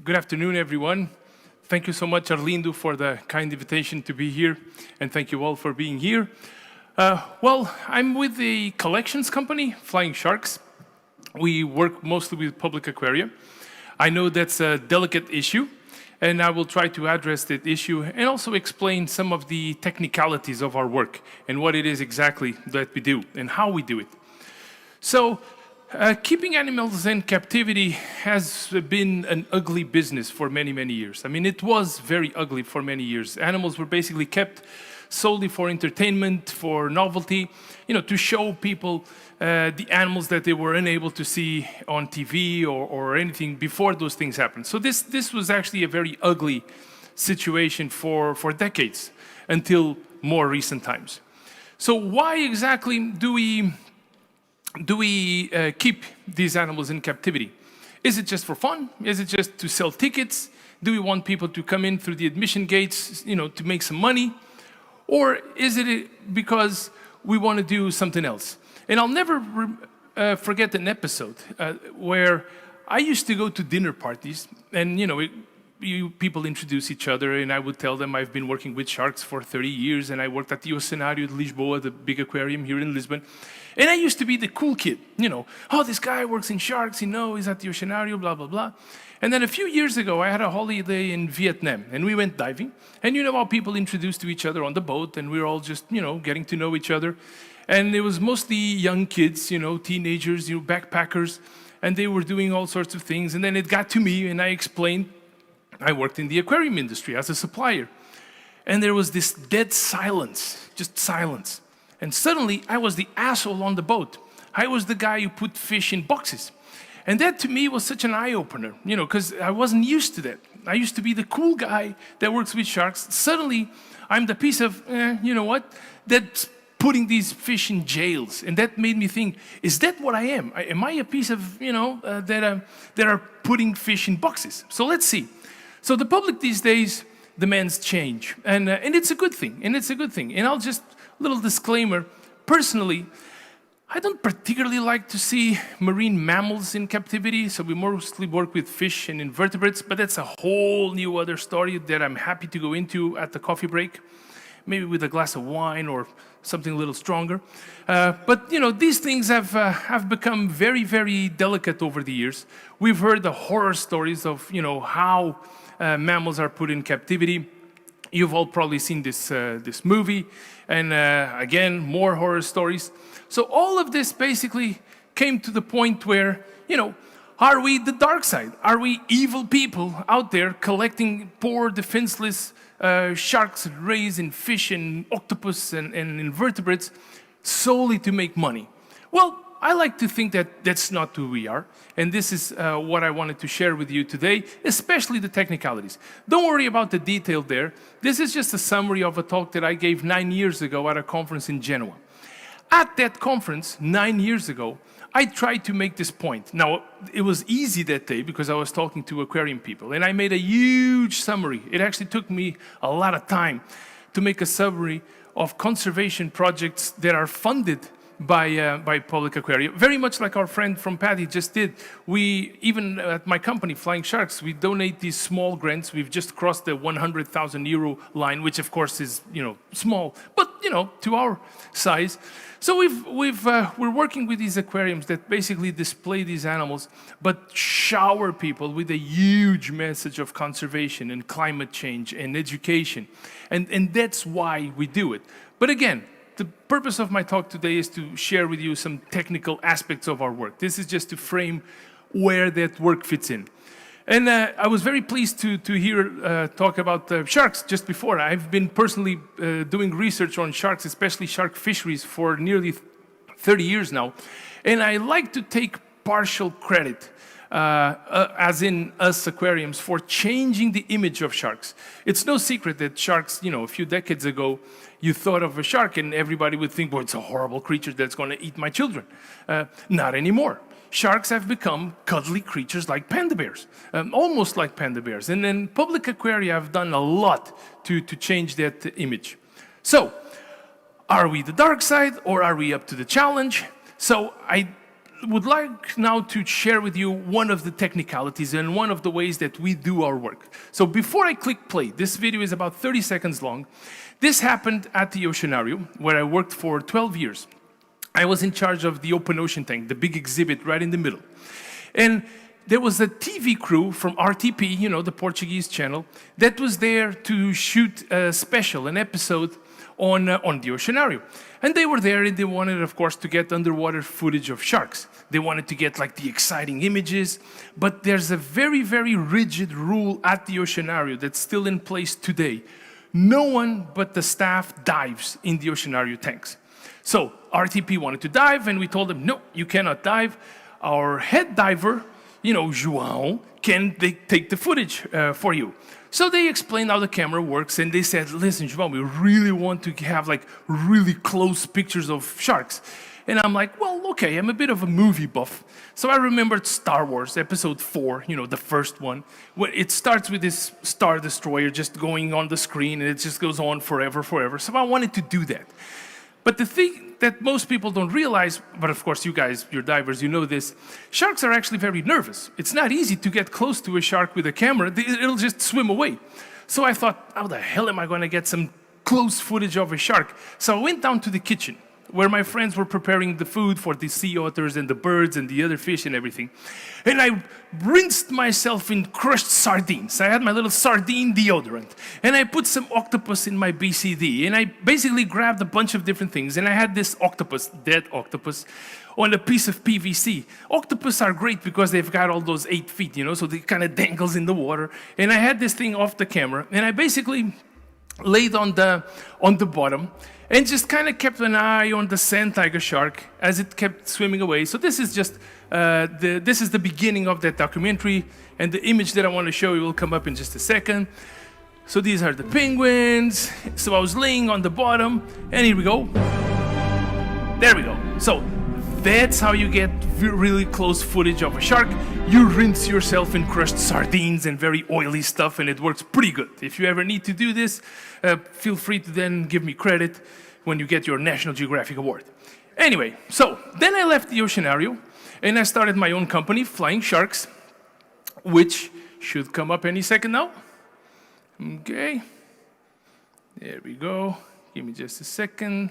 Good afternoon, everyone. Thank you so much, Arlindo, for the kind invitation to be here, and thank you all for being here. Well, I'm with the collections company, Flying Sharks. We work mostly with public aquaria. I know that's a delicate issue, and I will try to address that issue and also explain some of the technicalities of our work and what it is exactly that we do and how we do it. So, keeping animals in captivity has been an ugly business for many, many years. I mean, it was very ugly for many years. Animals were basically kept solely for entertainment, for novelty, to show people the animals that they were unable to see on TV or anything before those things happened. So this was actually a very ugly situation for decades until more recent times. So why exactly do we keep these animals in captivity? Is it just for fun? Is it just to sell tickets? Do we want people to come in through the admission gates, to make some money? Or is it because we want to do something else? And I'll never forget an episode where I used to go to dinner parties, and people introduce each other, and I would tell them I've been working with sharks for 30 years, and I worked at the Oceanario de Lisboa, the big aquarium here in Lisbon. And I used to be the cool kid, oh, this guy works in sharks, he's at the Oceanario, blah, blah, blah. And then a few years ago, I had a holiday in Vietnam, and we went diving. And you know how people introduce to each other on the boat, and we were all just, getting to know each other. And it was mostly young kids, teenagers, backpackers, and they were doing all sorts of things. And then it got to me, and I explained I worked in the aquarium industry as a supplier. And there was this dead silence, just silence. And suddenly, I was the asshole on the boat. I was the guy who put fish in boxes. And that to me was such an eye-opener, because I wasn't used to that. I used to be the cool guy that works with sharks. Suddenly, I'm the piece of, that's putting these fish in jails. And that made me think, is that what I am? Am I a piece of, that are putting fish in boxes? So let's see. So the public these days demands change. And it's a good thing. And I'll just, little disclaimer, personally, I don't particularly like to see marine mammals in captivity, so we mostly work with fish and invertebrates, but that's a whole new other story that I'm happy to go into at the coffee break, maybe with a glass of wine or something a little stronger. But these things have become very, very delicate over the years. We've heard the horror stories of how mammals are put in captivity. You've all probably seen this movie, and again, more horror stories. So all of this basically came to the point where, are we the dark side? Are we evil people out there collecting poor, defenseless sharks, rays, and fish, and octopus, and invertebrates solely to make money? Well, I like to think that that's not who we are, and this is what I wanted to share with you today, especially the technicalities. Don't worry about the detail there. This is just a summary of a talk that I gave 9 years ago at a conference in Genoa. At that conference, 9 years ago, I tried to make this point. Now, it was easy that day because I was talking to aquarium people, and I made a huge summary. It actually took me a lot of time to make a summary of conservation projects that are funded by public aquaria, very much like our friend from Paddy just did. We, even at my company, Flying Sharks, we donate these small grants. We've just crossed the 100,000 euro line, which of course is, small, but, to our size. So we're working with these aquariums that basically display these animals, but shower people with a huge message of conservation and climate change and education. And that's why we do it. But again, the purpose of my talk today is to share with you some technical aspects of our work. This is just to frame where that work fits in. And I was very pleased to hear talk about sharks just before. I've been personally doing research on sharks, especially shark fisheries, for nearly 30 years now. And I like to take partial credit, as in us aquariums, for changing the image of sharks. It's no secret that sharks, a few decades ago, you thought of a shark and everybody would think, well, it's a horrible creature that's going to eat my children. Not anymore. Sharks have become cuddly creatures like panda bears, almost like panda bears. And then public aquaria have done a lot to change that image. So, are we the dark side or are we up to the challenge? So I would like now to share with you one of the technicalities and one of the ways that we do our work. So before I click play, this video is about 30 seconds long. This happened at the Oceanarium, where I worked for 12 years. I was in charge of the open ocean tank, the big exhibit right in the middle. And there was a TV crew from RTP, you know, the Portuguese channel, that was there to shoot a special, an episode on the Oceanarium. And they were there and they wanted, of course, to get underwater footage of sharks. They wanted to get like the exciting images, but there's a very, very rigid rule at the Oceanarium that's still in place today. No one but the staff dives in the Oceanarium tanks. So RTP wanted to dive and we told them, no, you cannot dive. Our head diver, you know, João, can take the footage for you. So they explained how the camera works and they said, listen, João, we really want to have like really close pictures of sharks. And I'm like, well, okay, I'm a bit of a movie buff. So I remembered Star Wars, episode 4, you know, the first one, where it starts with this Star Destroyer just going on the screen and it just goes on forever. So I wanted to do that. But the thing that most people don't realize, but of course you guys, you're divers, you know this, sharks are actually very nervous. It's not easy to get close to a shark with a camera. It'll just swim away. So I thought, how the hell am I going to get some close footage of a shark? So I went down to the kitchen, where my friends were preparing the food for the sea otters and the birds and the other fish and everything. And I rinsed myself in crushed sardines. I had my little sardine deodorant. And I put some octopus in my BCD. And I basically grabbed a bunch of different things. And I had this octopus, dead octopus, on a piece of PVC. Octopus are great because they've got all those 8 feet, you know, so they kind of dangles in the water. And I had this thing off the camera. And I basically laid on the bottom and just kind of kept an eye on the sand tiger shark as it kept swimming away. So this is just, this is the beginning of that documentary, and the image that I want to show you will come up in just a second. So these are the penguins. So I was laying on the bottom, and here we go. There we go. So that's how you get really close footage of a shark. You rinse yourself in crushed sardines and very oily stuff, and it works pretty good. If you ever need to do this, feel free to then give me credit when you get your National Geographic Award. Anyway, so then I left the Oceanarium, and I started my own company, Flying Sharks, which should come up any second now. Okay. There we go. Give me just a second.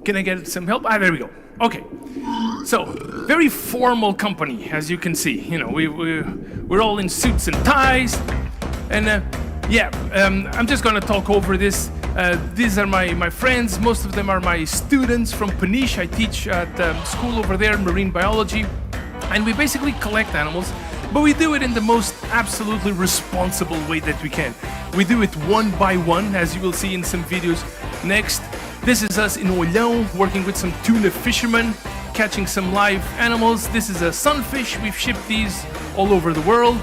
Can I get some help? Ah, there we go. Okay. So, very formal company, as you can see. You know, we're all in suits and ties. And I'm just going to talk over this. These are my friends. Most of them are my students from Peniche. I teach at school over there, marine biology. And we basically collect animals, but we do it in the most absolutely responsible way that we can. We do it one by one, as you will see in some videos next. This is us in Olhão, working with some tuna fishermen, catching some live animals. This is a sunfish. We've shipped these all over the world.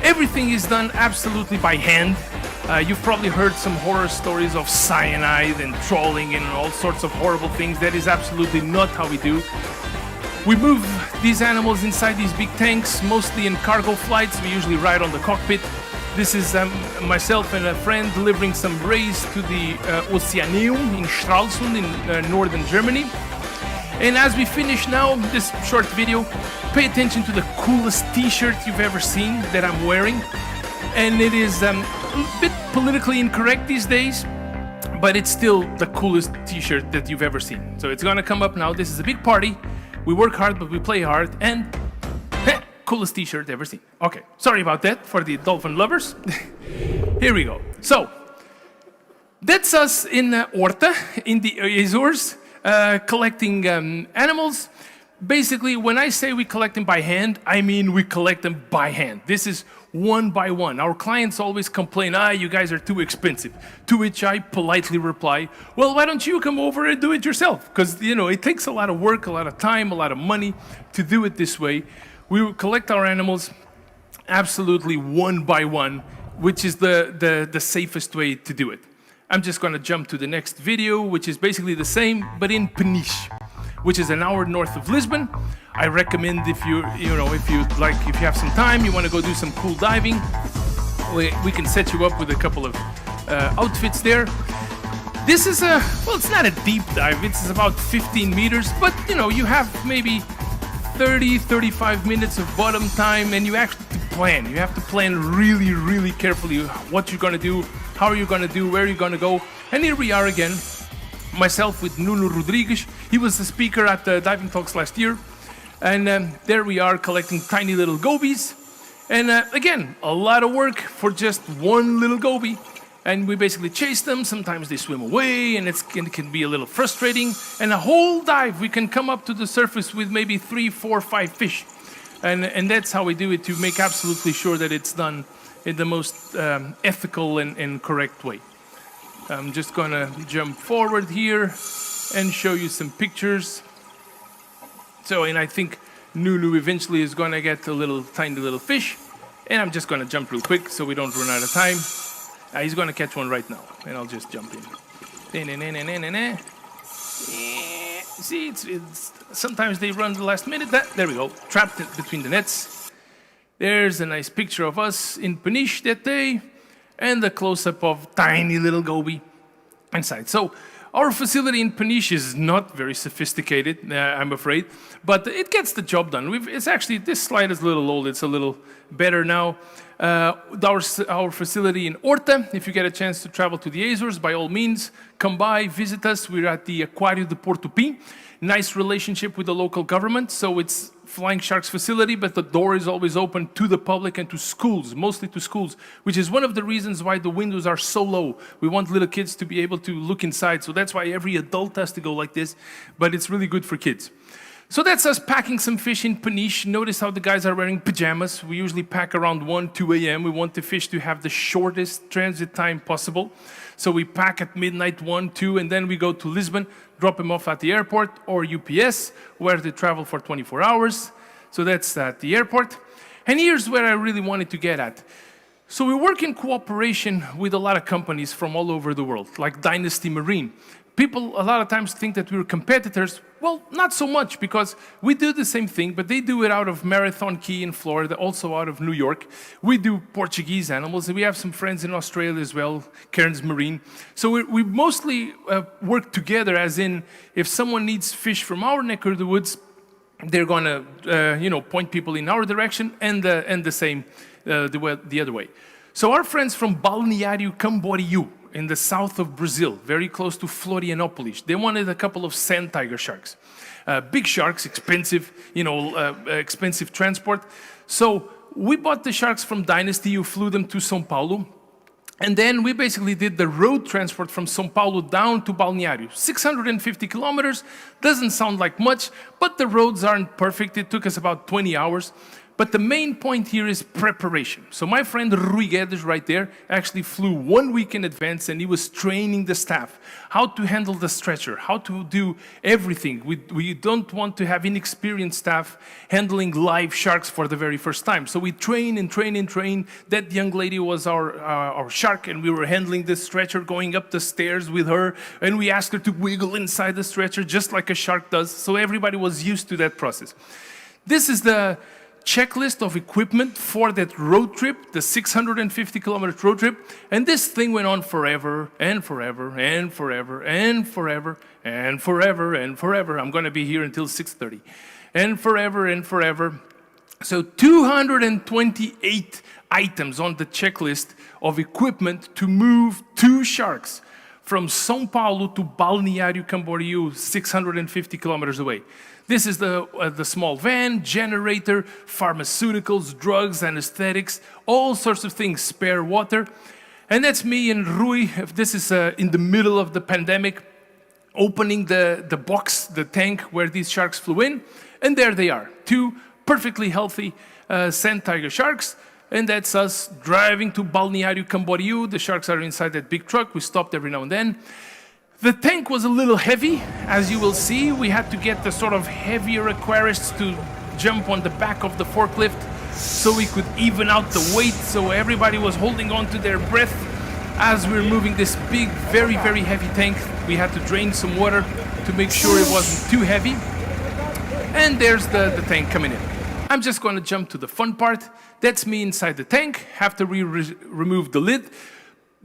Everything is done absolutely by hand. You've probably heard some horror stories of cyanide and trawling and all sorts of horrible things. That is absolutely not how we do. We move these animals inside these big tanks, mostly in cargo flights. We usually ride on the cockpit. This is myself and a friend delivering some rays to the Oceaneum in Stralsund in northern Germany. And as we finish now this short video, pay attention to the coolest t-shirt you've ever seen that I'm wearing. And it is a bit politically incorrect these days, but it's still the coolest t-shirt that you've ever seen. So it's gonna come up now. This is a big party. We work hard, but we play hard. And coolest t-shirt ever seen. Okay, sorry about that for the dolphin lovers. Here we go. So, that's us in Horta, in the Azores, collecting animals. Basically, when I say we collect them by hand, I mean we collect them by hand. This is one by one. Our clients always complain, you guys are too expensive. To which I politely reply, well, why don't you come over and do it yourself? Because, you know, it takes a lot of work, a lot of time, a lot of money to do it this way. We will collect our animals absolutely one by one, which is the safest way to do it. I'm just going to jump to the next video, which is basically the same, but in Peniche, which is an hour north of Lisbon. I recommend if you have some time, you want to go do some cool diving, we can set you up with a couple of outfits there. This is well, it's not a deep dive, it's about 15 meters, but you know, you have maybe 30, 35 minutes of bottom time, and you actually have to plan. You have to plan really, really carefully what you're gonna do, how you're gonna do, where you're gonna go. And here we are again, myself with Nuno Rodrigues. He was the speaker at the Diving Talks last year. And there we are collecting tiny little gobies. And again, a lot of work for just one little goby. And we basically chase them. Sometimes they swim away, and it can be a little frustrating. And a whole dive, we can come up to the surface with maybe 3, 4, 5 fish. And that's how we do it, to make absolutely sure that it's done in the most ethical and correct way. I'm just gonna jump forward here and show you some pictures. So, and I think Nunu eventually is gonna get a tiny little fish. And I'm just gonna jump real quick so we don't run out of time. He's gonna catch one right now, and I'll just jump in. See, it's sometimes they run the last minute. There we go, trapped between the nets. There's a nice picture of us in Peniche that day, and the close-up of tiny little goby inside. So our facility in Peniche is not very sophisticated, I'm afraid, but it gets the job done. It's actually, this slide is a little old, it's a little better now. Our facility in Horta, if you get a chance to travel to the Azores, by all means, come by, visit us. We're at the Aquarium de Porto Pim. Nice relationship with the local government, so it's Flying Sharks facility, but the door is always open to the public and to schools, mostly to schools, which is one of the reasons why the windows are so low. We want little kids to be able to look inside, so that's why every adult has to go like this, but it's really good for kids. So that's us packing some fish in Peniche. Notice how the guys are wearing pajamas. We usually pack around 1, 2 a.m. We want the fish to have the shortest transit time possible. So we pack at midnight, 1, 2, and then we go to Lisbon, drop them off at the airport or UPS, where they travel for 24 hours. So that's at the airport. And here's where I really wanted to get at. So we work in cooperation with a lot of companies from all over the world, like Dynasty Marine. People a lot of times think that we're competitors. Well, not so much, because we do the same thing, but they do it out of Marathon Key in Florida, also out of New York. We do Portuguese animals, and we have some friends in Australia as well, Cairns Marine. So we mostly work together, as in, if someone needs fish from our neck of the woods, they're gonna point people in our direction, and the same the other way. So our friends from Balneário Camboriú, in the south of Brazil, very close to Florianópolis, they wanted a couple of sand tiger sharks. Big sharks, expensive, expensive transport. So we bought the sharks from Dynasty, who flew them to São Paulo. And then we basically did the road transport from São Paulo down to Balneário. 650 kilometers, doesn't sound like much, but the roads aren't perfect. It took us about 20 hours. But the main point here is preparation. So my friend Rui Guedes right there actually flew 1 week in advance, and he was training the staff how to handle the stretcher, how to do everything. We don't want to have inexperienced staff handling live sharks for the very first time. So we train and train and train. That young lady was our shark, and we were handling the stretcher, going up the stairs with her, and we asked her to wiggle inside the stretcher just like a shark does. So everybody was used to that process. This is the checklist of equipment for that road trip, the 650-kilometer road trip, and this thing went on forever and forever and forever and forever and forever and forever. I'm going to be here until 6:30, and forever and forever. So 228 items on the checklist of equipment to move 2 sharks from São Paulo to Balneário Camboriú, 650 kilometers away. This is the small van, generator, pharmaceuticals, drugs, anesthetics, all sorts of things, spare water. And that's me and Rui. This is in the middle of the pandemic, opening the box, the tank where these sharks flew in. And there they are, 2 perfectly healthy sand tiger sharks. And that's us driving to Balneário Camboriú. The sharks are inside that big truck. We stopped every now and then. The tank was a little heavy, as you will see. We had to get the sort of heavier aquarists to jump on the back of the forklift so we could even out the weight, so everybody was holding on to their breath as we were moving this big, very, very heavy tank. We had to drain some water to make sure it wasn't too heavy. And there's the tank coming in. I'm just going to jump to the fun part. That's me inside the tank after we remove the lid.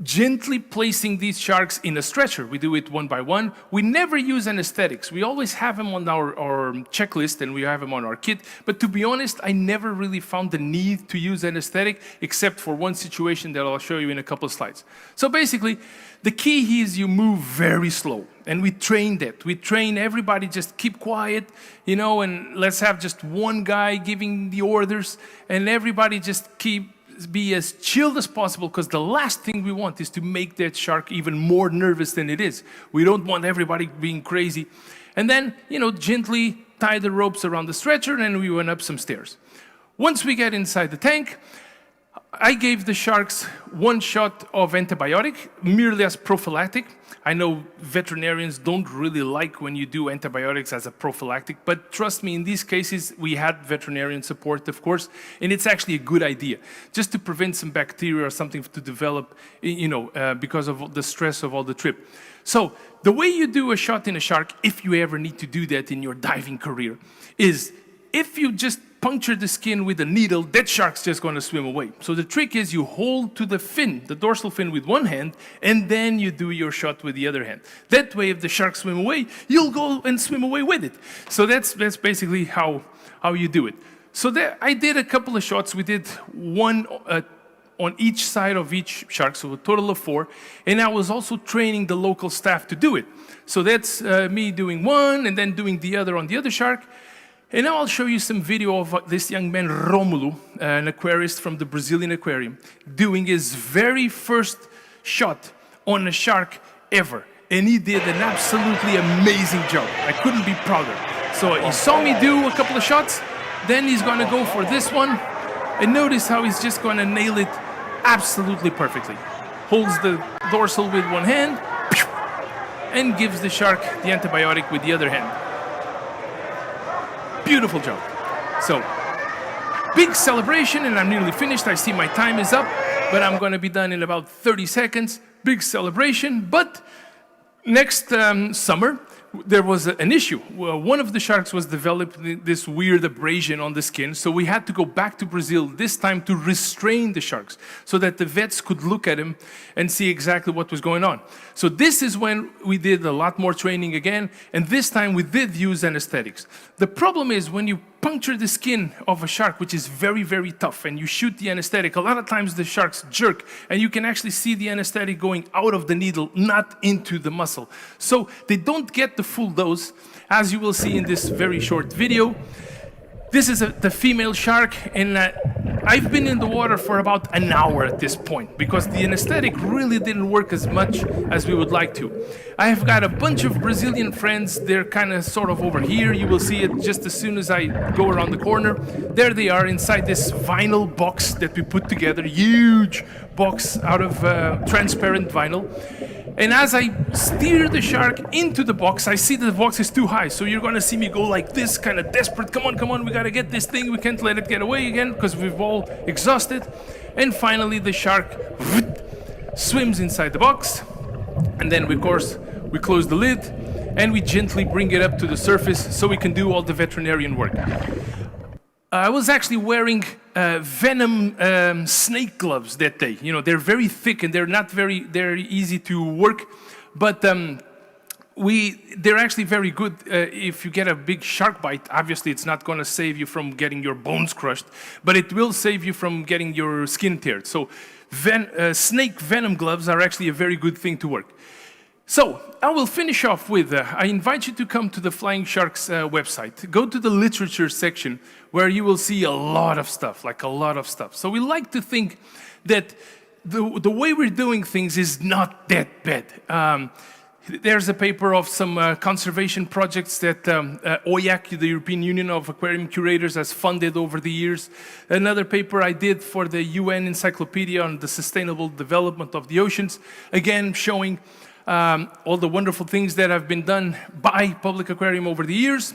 gently placing these sharks in a stretcher. We do it one by one. We never use anesthetics. We always have them on our checklist and we have them on our kit. But to be honest, I never really found the need to use anesthetic except for one situation that I'll show you in a couple of slides. So basically, the key is you move very slow. And we train that. We train everybody just keep quiet, you know, and let's have just one guy giving the orders and everybody just be as chilled as possible, because the last thing we want is to make that shark even more nervous than it is. We don't want everybody being crazy. And then, you know, gently tie the ropes around the stretcher and we went up some stairs. Once we get inside the tank, I gave the sharks one shot of antibiotic, merely as prophylactic. I know veterinarians don't really like when you do antibiotics as a prophylactic, but trust me, in these cases, we had veterinarian support, of course, and it's actually a good idea, just to prevent some bacteria or something to develop, you know, because of the stress of all the trip. So the way you do a shot in a shark, if you ever need to do that in your diving career, is if you just puncture the skin with a needle, that shark's just going to swim away. So the trick is you hold to the fin, the dorsal fin with one hand, and then you do your shot with the other hand. That way, if the shark swim away, you'll go and swim away with it. So that's basically how you do it. So I did a couple of shots. We did one on each side of each shark, so a total of 4. And I was also training the local staff to do it. So that's me doing one and then doing the other on the other shark. And now I'll show you some video of this young man, Romulo, an aquarist from the Brazilian aquarium, doing his very first shot on a shark ever. And he did an absolutely amazing job. I couldn't be prouder. So he saw me do a couple of shots, then he's gonna go for this one, and notice how he's just gonna nail it absolutely perfectly. Holds the dorsal with one hand, and gives the shark the antibiotic with the other hand. Beautiful job. So, big celebration, and I'm nearly finished. I see my time is up, but I'm going to be done in about 30 seconds. Big celebration, but next summer, there was an issue. Well, one of the sharks was developing this weird abrasion on the skin, so we had to go back to Brazil, this time to restrain the sharks, so that the vets could look at him and see exactly what was going on. So this is when we did a lot more training again, and this time we did use anesthetics. The problem is when you puncture the skin of a shark, which is very, very tough, and you shoot the anesthetic, a lot of times the sharks jerk, and you can actually see the anesthetic going out of the needle, not into the muscle. So they don't get the full dose, as you will see in this very short video. This is the female shark, and I've been in the water for about an hour at this point because the anesthetic really didn't work as much as we would like to. I have got a bunch of Brazilian friends. They're kind of sort of over here. You will see it just as soon as I go around the corner. There they are inside this vinyl box that we put together, huge box out of transparent vinyl. And as I steer the shark into the box, I see that the box is too high. So you're gonna see me go like this, kind of desperate. Come on, we gotta get this thing. We can't let it get away again because we've all exhausted. And finally the shark swims inside the box. And then of course, we close the lid and we gently bring it up to the surface so we can do all the veterinarian work. I was actually wearing venom snake gloves that day. You know, they're very thick and they're not very easy to work, but they're actually very good if you get a big shark bite. Obviously, it's not going to save you from getting your bones crushed, but it will save you from getting your skin teared. So snake venom gloves are actually a very good thing to work. So, I will finish off with, I invite you to come to the Flying Sharks website. Go to the literature section where you will see a lot of stuff, like a lot of stuff. So we like to think that the way we're doing things is not that bad. There's a paper of some conservation projects that OIAC, the European Union of Aquarium Curators, has funded over the years. Another paper I did for the UN Encyclopedia on the Sustainable Development of the Oceans, again showing all the wonderful things that have been done by Public Aquarium over the years.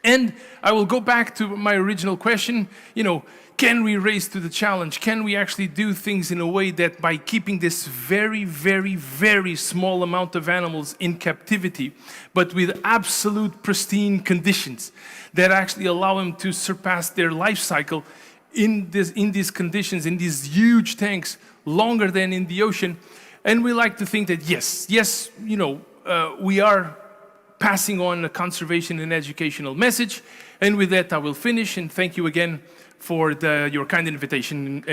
And I will go back to my original question, you know, can we raise to the challenge? Can we actually do things in a way that by keeping this very, very, very small amount of animals in captivity, but with absolute pristine conditions that actually allow them to surpass their life cycle in these conditions, in these huge tanks, longer than in the ocean. And we like to think that yes, we are passing on a conservation and educational message. And with that, I will finish, and thank you again for your kind invitation.